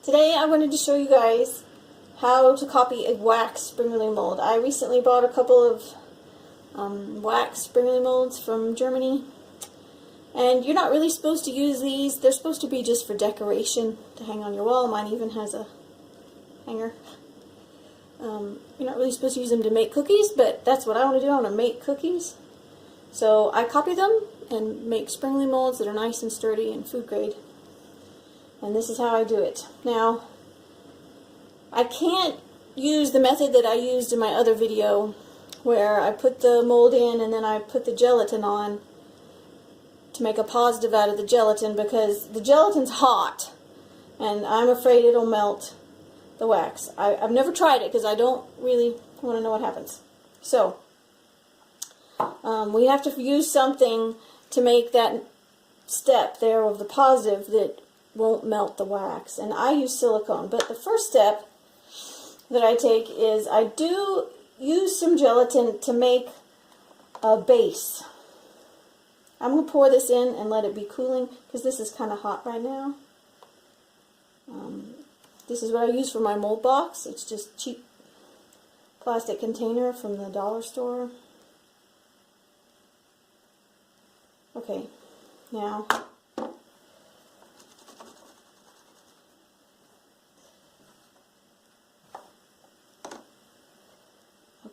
Today I wanted to show you guys how to copy a wax Springerle mold. I recently bought a couple of wax Springerle molds from Germany, and you're not really supposed to use these. They're supposed to be just for decoration to hang on your wall. Mine even has a hanger. You're not really supposed to use them to make cookies, but that's what I want to do. I want to make cookies. So I copy them and make Springerle molds that are nice and sturdy and food grade. And this is how I do it. Now, I can't use the method that I used in my other video where I put the mold in and then I put the gelatin on to make a positive out of the gelatin, because the gelatin's hot and I'm afraid it'll melt the wax. I've never tried it because I don't really want to know what happens. So, we have to use something to make that step there of the positive that won't melt the wax, and I use silicone. But the first step that I take is I do use some gelatin to make a base. I'm going to pour this in and let it be cooling because this is kind of hot right now. This is what I use for my mold box. It's just cheap plastic container from the dollar store. Okay, now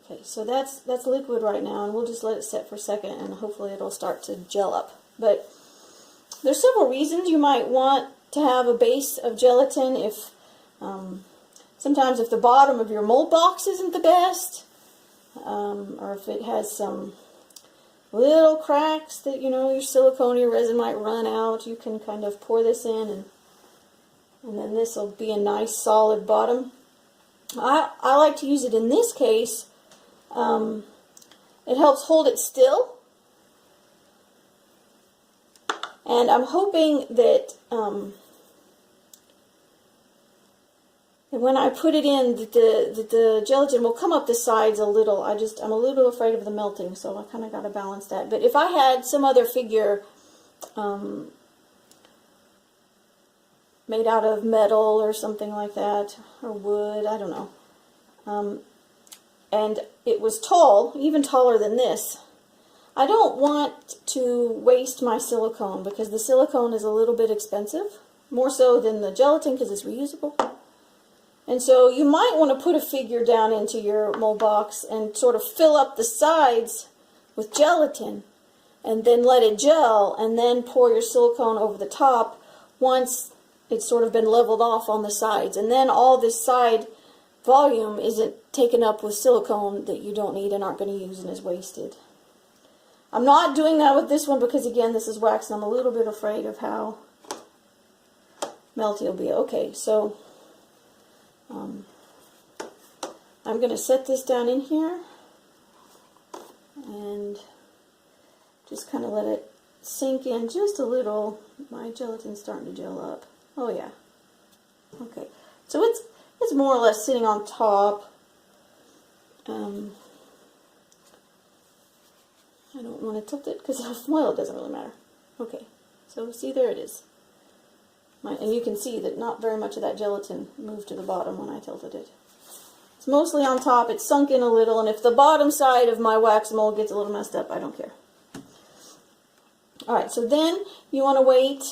okay, so that's liquid right now, and we'll just let it set for a second and hopefully it'll start to gel up. But there's several reasons you might want to have a base of gelatin. If sometimes if the bottom of your mold box isn't the best, or if it has some little cracks that, you know, your silicone or your resin might run out, you can kind of pour this in, and then this will be a nice solid bottom. I like to use it in this case. It helps hold it still, and I'm hoping that when I put it in, the gelatin will come up the sides a little. I'm a little afraid of the melting, so I kind of got to balance that. But if I had some other figure made out of metal or something like that, or wood, I don't know, and it was tall, even taller than this, I don't want to waste my silicone because the silicone is a little bit expensive, more so than the gelatin because it's reusable. And so you might want to put a figure down into your mold box and sort of fill up the sides with gelatin and then let it gel, and then pour your silicone over the top once it's sort of been leveled off on the sides. And then all this side volume isn't taken up with silicone that you don't need and aren't going to use and is wasted. I'm not doing that with this one because, again, this is wax and I'm a little bit afraid of how melty it'll be. Okay, so I'm going to set this down in here and just kind of let it sink in just a little. My gelatin's starting to gel up. Oh yeah. Okay, so it's more or less sitting on top. I don't want to tilt it because, well, it doesn't really matter. Okay, so see, there it is. And you can see that not very much of that gelatin moved to the bottom when I tilted it. It's mostly on top. It's sunk in a little, and if the bottom side of my wax mold gets a little messed up, I don't care. Alright, so then you want to wait,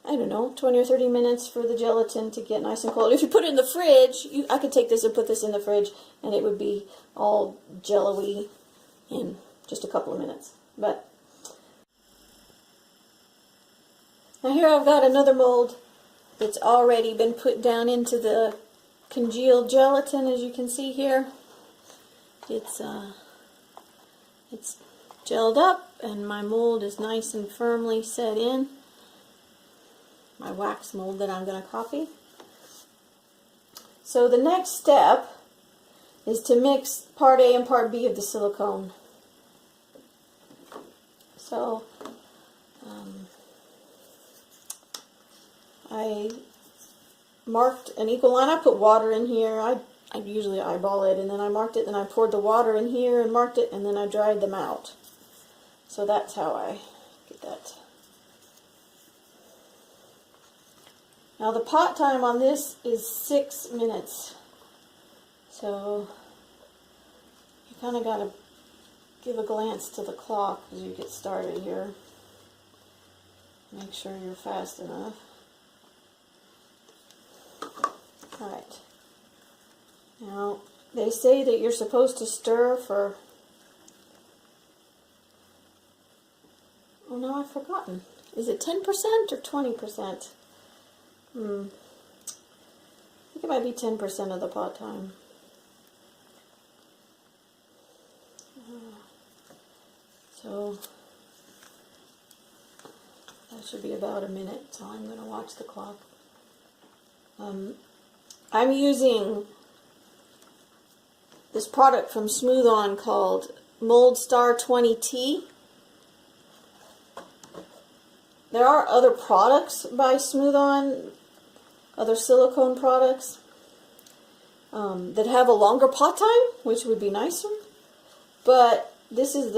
I don't know, 20 or 30 minutes for the gelatin to get nice and cold. If you put it in the fridge, I could take this and put this in the fridge, and it would be all jello-y in just a couple of minutes. But now here I've got another mold that's already been put down into the congealed gelatin, as you can see here. It's gelled up and my mold is nice and firmly set in. My wax mold that I'm going to copy. So the next step is to mix part A and part B of the silicone. So I marked an equal line. I put water in here. I usually eyeball it, and then I marked it, then I poured the water in here and marked it, and then I dried them out. So that's how I get that Now the pot time on this is 6 minutes. So you kind of got to give a glance to the clock as you get started here. Make sure you're fast enough. Alright. Now, they say that you're supposed to stir for... Oh no, I've forgotten. Is it 10% or 20%? I think it might be 10% of the pot time. So that should be about a minute, so I'm going to watch the clock. I'm using this product from SmoothOn called Moldstar 20T. There are other products by SmoothOn, other silicone products, that have a longer pot time, which would be nicer. But this is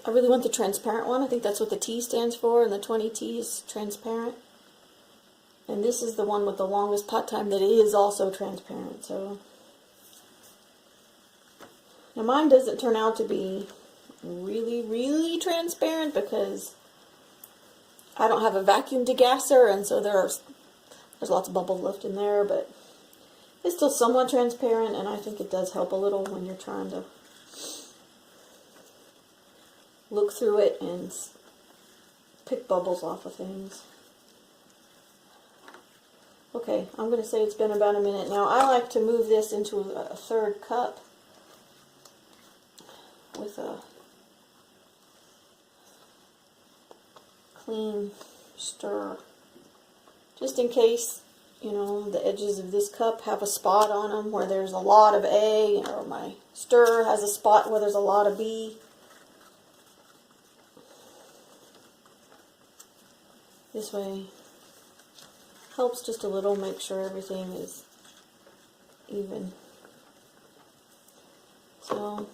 I really want the transparent one. I think that's what the T stands for, and the 20T is transparent. And this is the one with the longest pot time that is also transparent. So now mine doesn't turn out to be really, really transparent because I don't have a vacuum degasser, and so there's lots of bubbles left in there, but it's still somewhat transparent, and I think it does help a little when you're trying to look through it and pick bubbles off of things. Okay, I'm going to say it's been about a minute now. I like to move this into a third cup with a clean stir, just in case, you know, the edges of this cup have a spot on them where there's a lot of A, or my stir has a spot where there's a lot of B. This way helps just a little, make sure everything is even. So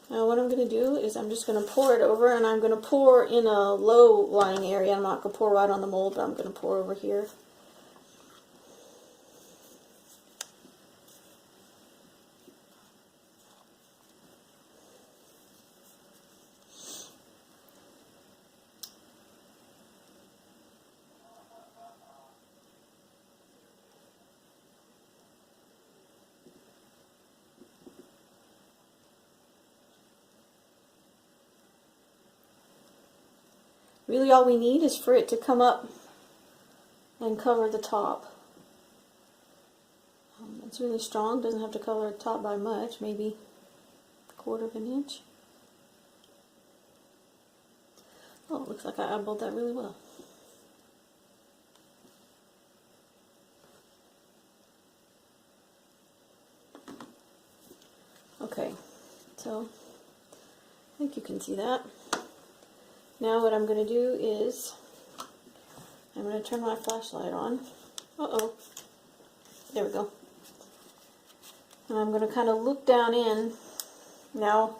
now what I'm going to do is I'm just going to pour it over, and I'm going to pour in a low-lying area. I'm not going to pour right on the mold, but I'm going to pour over here. Really all we need is for it to come up and cover the top. It's really strong, doesn't have to cover the top by much, maybe a 1/4 of an inch. Oh, it looks like I eyeballed that really well. Okay, so I think you can see that. Now what I'm going to do is I'm going to turn my flashlight on. Uh-oh. There we go. And I'm going to kind of look down in. Now,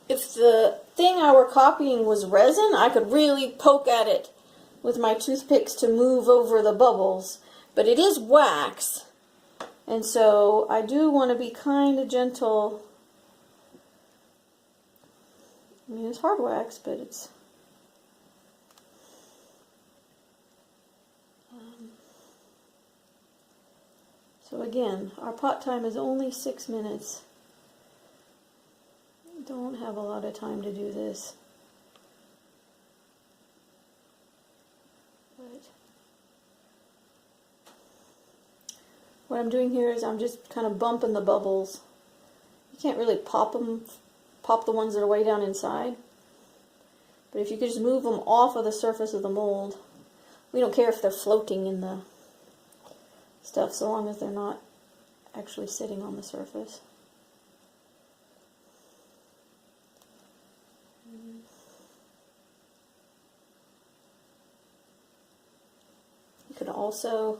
if the thing I were copying was resin, I could really poke at it with my toothpicks to move over the bubbles. But it is wax, and so I do want to be kind of gentle. I mean, it's hard wax, but it's... So again, our pot time is only 6 minutes. We don't have a lot of time to do this. But what I'm doing here is I'm just kind of bumping the bubbles. You can't really pop them. Pop the ones that are way down inside. But if you could just move them off of the surface of the mold, we don't care if they're floating in the stuff, so long as they're not actually sitting on the surface. You could also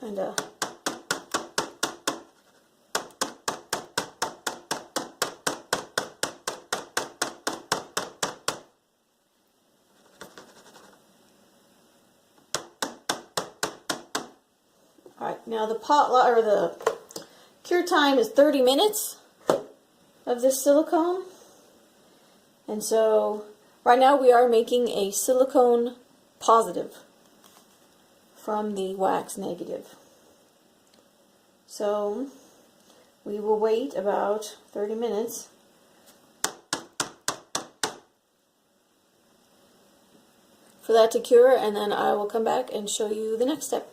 kind of Alright, now the or the cure time is 30 minutes of this silicone. And so right now we are making a silicone positive from the wax negative. So we will wait about 30 minutes for that to cure, and then I will come back and show you the next step.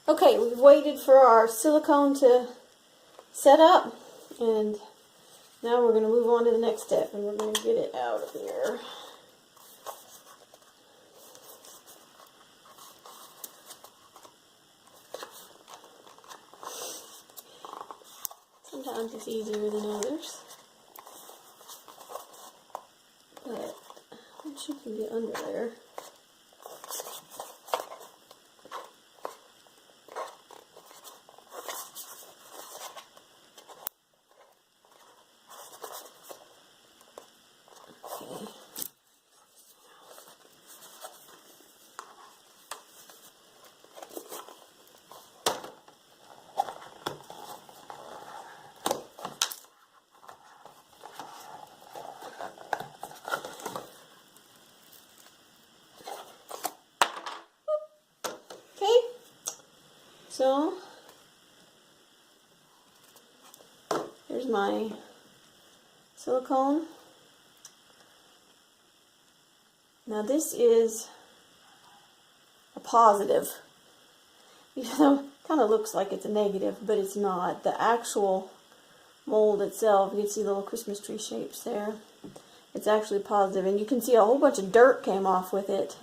Okay, we've waited for our silicone to set up, and now we're going to move on to the next step, and we're going to get it out of here. Sometimes it's easier than others, but once you can get under there. So, here's my silicone. Now this is a positive, even though it kind of looks like it's a negative, but it's not. The actual mold itself, you can see the little Christmas tree shapes there. It's actually positive, and you can see a whole bunch of dirt came off with it.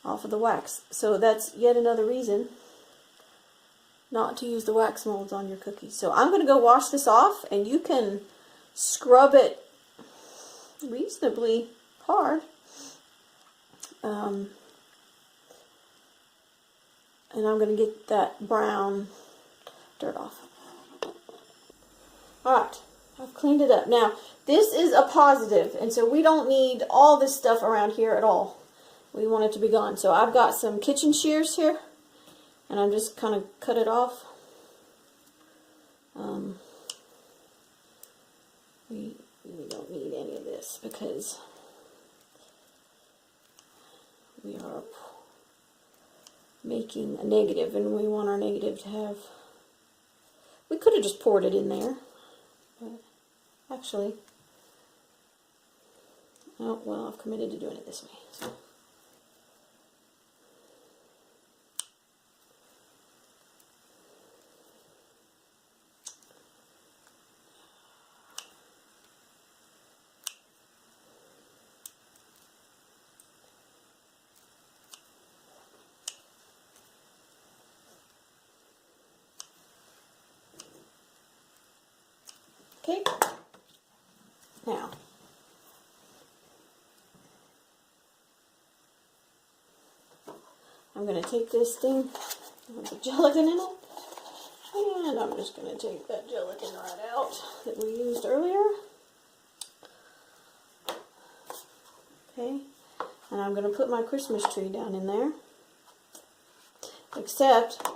Off of the wax. So that's yet another reason not to use the wax molds on your cookies. So I'm going to go wash this off, and you can scrub it reasonably hard. And I'm going to get that brown dirt off. Alright, I've cleaned it up. Now, this is a positive, and so we don't need all this stuff around here at all. We want it to be gone. So I've got some kitchen shears here, and I'm just kind of cut it off. We don't need any of this because we are making a negative, and we want our negative to have... We could have just poured it in there, but actually, oh well, I've committed to doing it this way. So. Okay, now, I'm going to take this thing with the gelatin in it, and I'm just going to take that gelatin right out that we used earlier. Okay, and I'm going to put my Christmas tree down in there, except,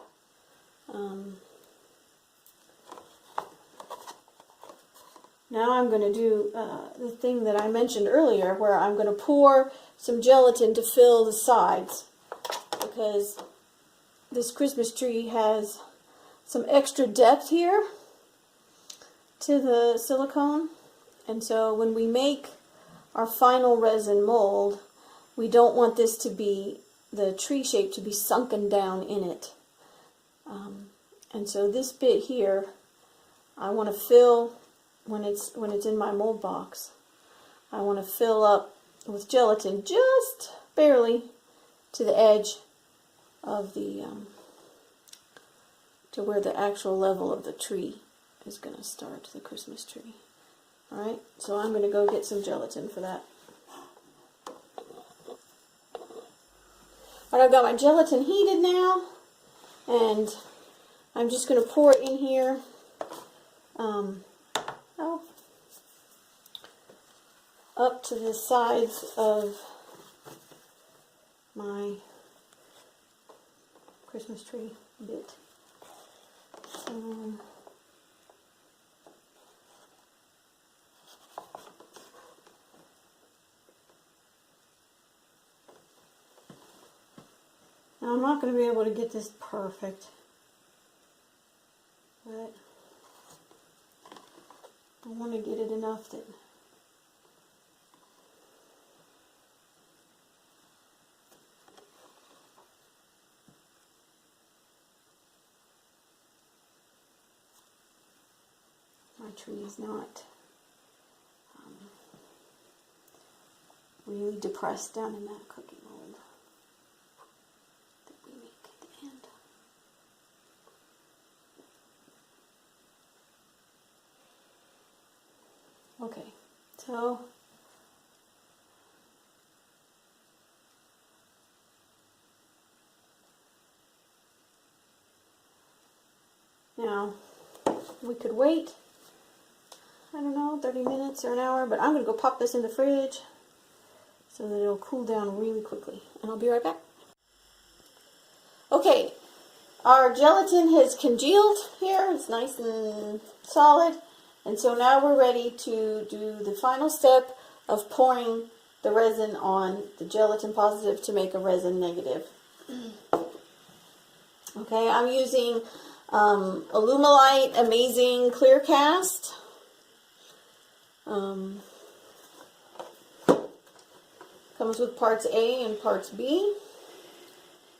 now I'm going to do the thing that I mentioned earlier, where I'm going to pour some gelatin to fill the sides, because this Christmas tree has some extra depth here to the silicone, and so when we make our final resin mold, we don't want this to be, the tree shape to be sunken down in it. And so this bit here, I want to fill... When it's in my mold box, I want to fill up with gelatin just barely to the edge of the, to where the actual level of the tree is going to start, the Christmas tree. Alright, so I'm going to go get some gelatin for that. Alright, I've got my gelatin heated now, and I'm just going to pour it in here. Up to the sides of my Christmas tree bit. Now I'm not going to be able to get this perfect, but I want to get it enough that my tree is not really depressed down in that cookie mold that we make at the end. Okay, so now we could wait, I don't know, 30 minutes or an hour, but I'm going to go pop this in the fridge so that it'll cool down really quickly, and I'll be right back. Okay, our gelatin has congealed here. It's nice and solid, and so now we're ready to do the final step of pouring the resin on the gelatin positive to make a resin negative. Okay, I'm using Alumilite Amazing Clear Cast. Comes with parts A and parts B.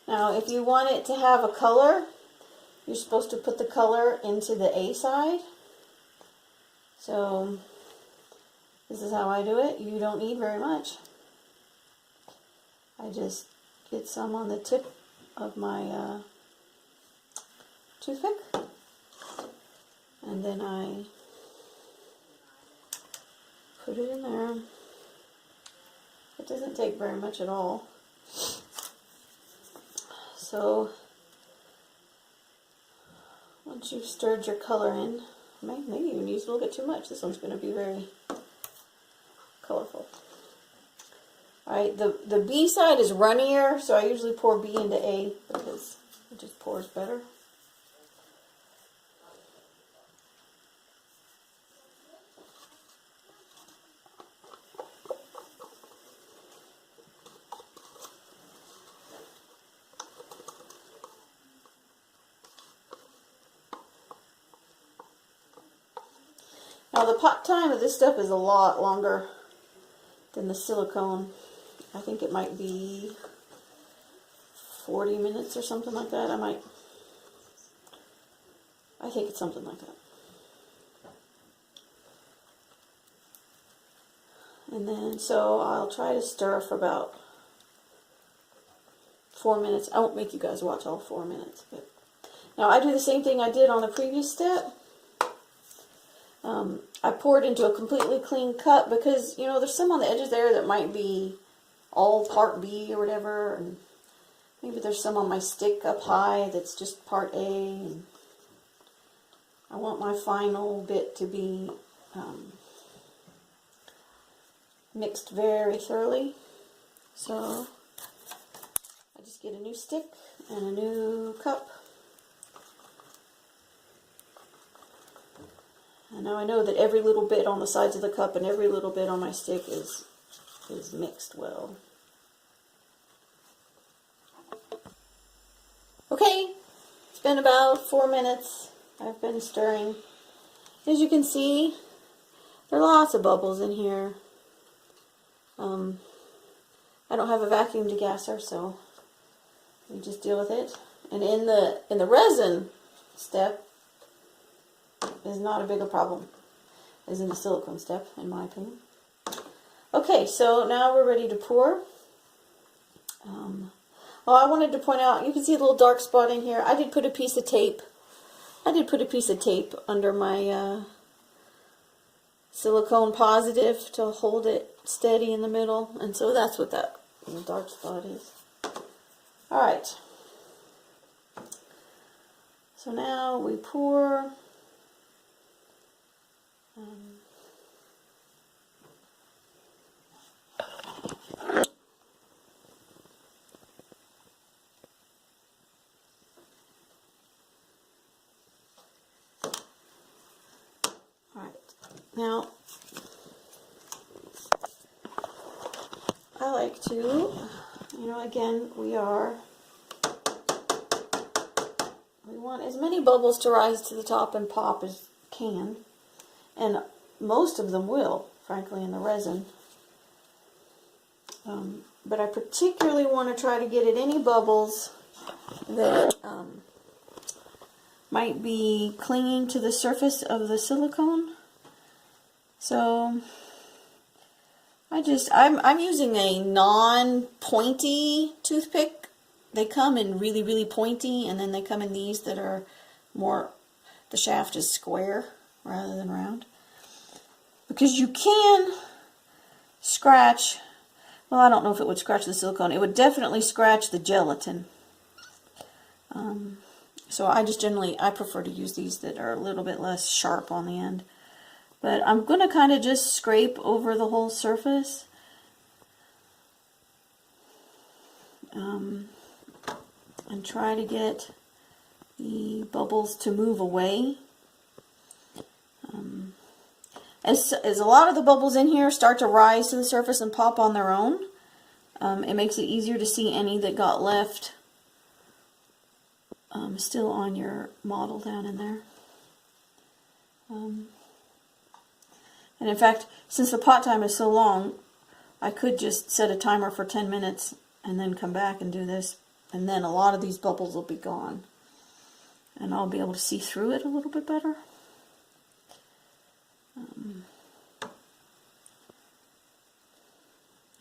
Now, if you want it to have a color, you're supposed to put the color into the A side. So, this is how I do it. You don't need very much. I just get some on the tip of my toothpick, and then I put it in there. It doesn't take very much at all. So once you've stirred your color in, maybe you use a little bit too much. This one's going to be very colorful. Alright, the B side is runnier, so I usually pour B into A because it just pours better. Now the pot time of this stuff is a lot longer than the silicone. I think it might be 40 minutes or something like that. I think it's something like that. And then, so I'll try to stir for about 4 minutes. I won't make you guys watch all 4 minutes. But now I do the same thing I did on the previous step. I pour it into a completely clean cup because, you know, there's some on the edges there that might be all part B or whatever. And maybe there's some on my stick up high that's just part A. And I want my final bit to be mixed very thoroughly. So I just get a new stick and a new cup. And now I know that every little bit on the sides of the cup and every little bit on my stick is mixed well. Okay, it's been about 4 minutes. I've been stirring. As you can see, there are lots of bubbles in here. I don't have a vacuum degasser, so we just deal with it. And in the resin step is not a bigger problem as in the silicone step, in my opinion. Okay, so now we're ready to pour. Well, I wanted to point out, you can see a little dark spot in here. I did put a piece of tape. Under my silicone positive to hold it steady in the middle, and so that's what that little dark spot is. Alright, so now we pour Now, I like to, again, we want as many bubbles to rise to the top and pop as can. And most of them will, frankly, in the resin. But I particularly want to try to get at any bubbles that might be clinging to the surface of the silicone. So I'm using a non-pointy toothpick. They come in really, really pointy, and then they come in these that are more, the shaft is square rather than round. Because you can scratch, well, I don't know if it would scratch the silicone. It would definitely scratch the gelatin. So I prefer to use these that are a little bit less sharp on the end. But I'm going to kind of just scrape over the whole surface. And try to get the bubbles to move away. As a lot of the bubbles in here start to rise to the surface and pop on their own, it makes it easier to see any that got left still on your model down in there. And in fact, since the pot time is so long, I could just set a timer for 10 minutes and then come back and do this, and then a lot of these bubbles will be gone. And I'll be able to see through it a little bit better.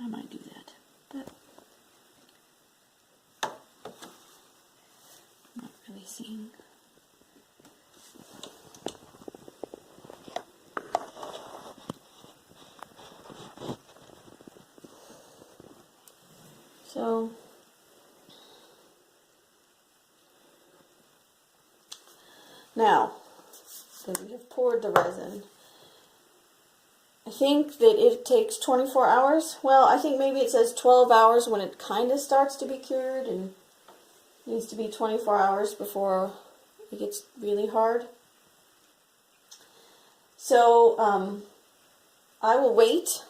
I might do that, but I'm not really seeing. So now that we have poured the resin, I think that it takes 24 hours. Well, I think maybe it says 12 hours when it kind of starts to be cured, and needs to be 24 hours before it gets really hard. So I will wait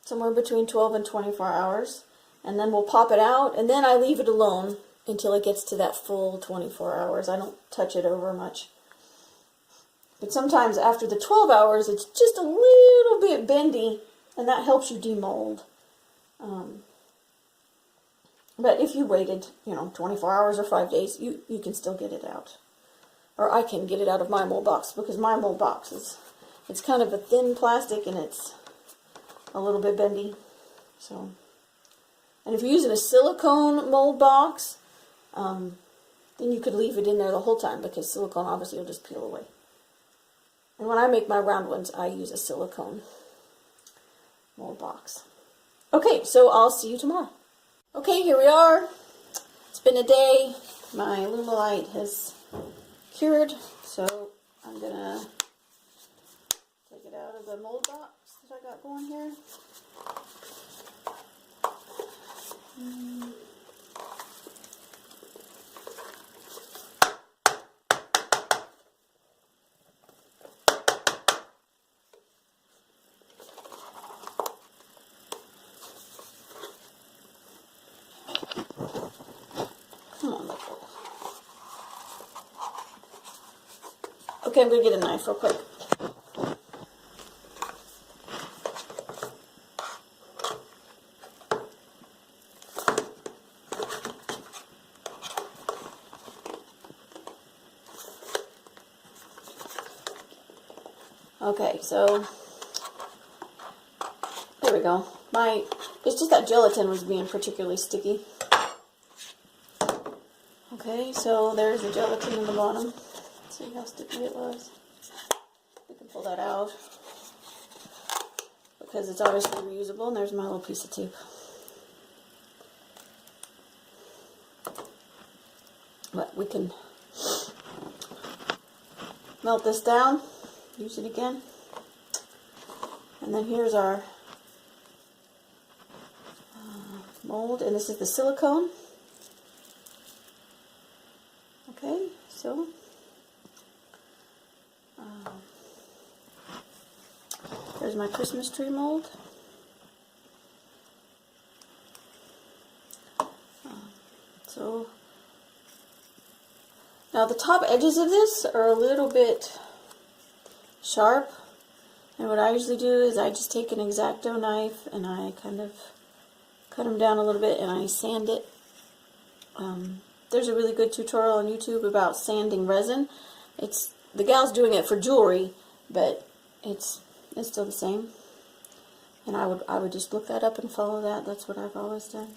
somewhere between 12 and 24 hours, and then we'll pop it out, and then I leave it alone until it gets to that full 24 hours. I don't touch it over much. But sometimes after the 12 hours, it's just a little bit bendy, and that helps you demold. But if you waited, 24 hours or 5 days, you can still get it out. Or I can get it out of my mold box, because my mold box it's kind of a thin plastic, and it's a little bit bendy. So, and if you're using a silicone mold box, then you could leave it in there the whole time, because silicone obviously will just peel away. And when I make my round ones, I use a silicone mold box. Okay, so I'll see you tomorrow. Okay, here we are. It's been a day. My Lumilite has cured, so I'm going to take it out of the mold box that I got going here. Come on, look. Okay, I'm going to get a knife real quick. Okay, so there we go. It's just that gelatin was being particularly sticky. Okay, so there's the gelatin in the bottom. See how sticky it was? We can pull that out because it's obviously reusable, and there's my little piece of tape. But we can melt this down, use it again. And then here's our mold, and this is the silicone. Okay, so There's my Christmas tree mold. So now the top edges of this are a little bit sharp, and what I usually do is I just take an X-Acto knife and I kind of cut them down a little bit and I sand it. There's a really good tutorial on YouTube about sanding resin. The gal's doing it for jewelry, but it's still the same. And I would just look that up and follow that. That's what I've always done.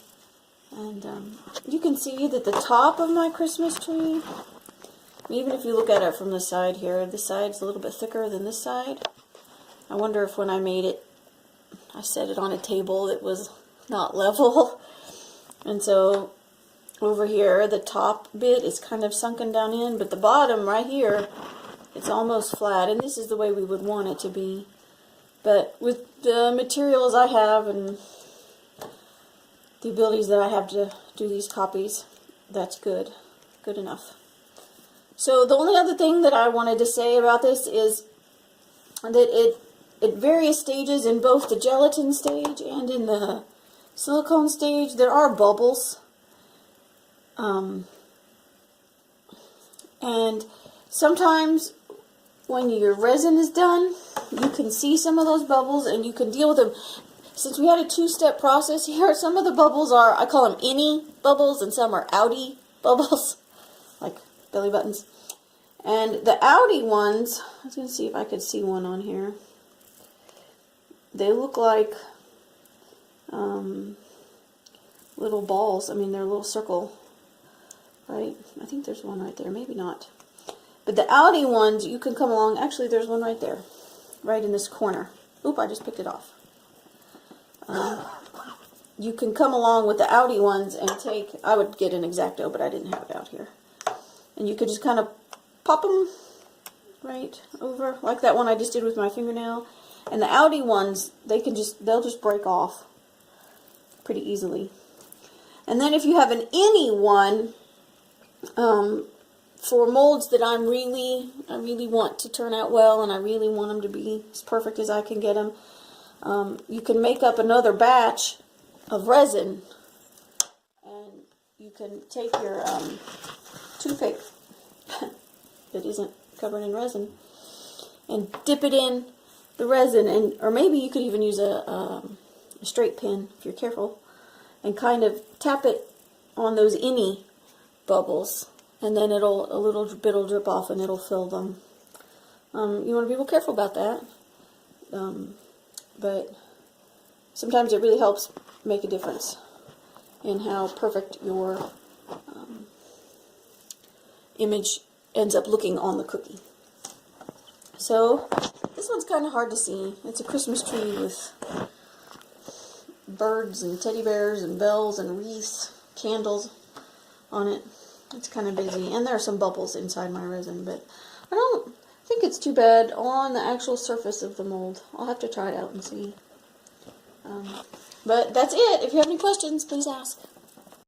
And you can see that the top of my Christmas tree, even if you look at it from the side here, this side's a little bit thicker than this side. I wonder if when I made it, I set it on a table that was not level. And so over here, the top bit is kind of sunken down in, but the bottom right here, it's almost flat. And this is the way we would want it to be. But with the materials I have and the abilities that I have to do these copies, that's good enough. So the only other thing that I wanted to say about this is that at various stages, in both the gelatin stage and in the silicone stage, there are bubbles. And sometimes when your resin is done, you can see some of those bubbles and you can deal with them. Since we had a two-step process here, some of the bubbles are, I call them innie bubbles, and some are outie bubbles, like belly buttons. And the outie ones, I was going to see if I could see one on here. They look like little balls. I mean, they're a little circle, right? I think there's one right there, maybe not. But the outie ones, you can come along. Actually, there's one right there, right in this corner. Oop, I just picked it off. You can come along with the outie ones and take, I would get an X-Acto, but I didn't have it out here. And you could just kind of pop them right over, like that one I just did with my fingernail. And the outie ones, they'll just break off pretty easily. And then if you have an innie one, for molds that I really want to turn out well, and I really want them to be as perfect as I can get them, you can make up another batch of resin, and you can take your toothpick that isn't covered in resin and dip it in the resin, or maybe you could even use a straight pin if you're careful, and kind of tap it on those innie bubbles, and then a little bit will drip off and it'll fill them. You want to be real careful about that, but sometimes it really helps make a difference in how perfect your image ends up looking on the cookie. So this one's kind of hard to see. It's a Christmas tree with birds and teddy bears and bells and wreaths, candles on it. It's kind of busy, and there are some bubbles inside my resin, but I don't think it's too bad on the actual surface of the mold. I'll have to try it out and see. But that's it. If you have any questions, please ask.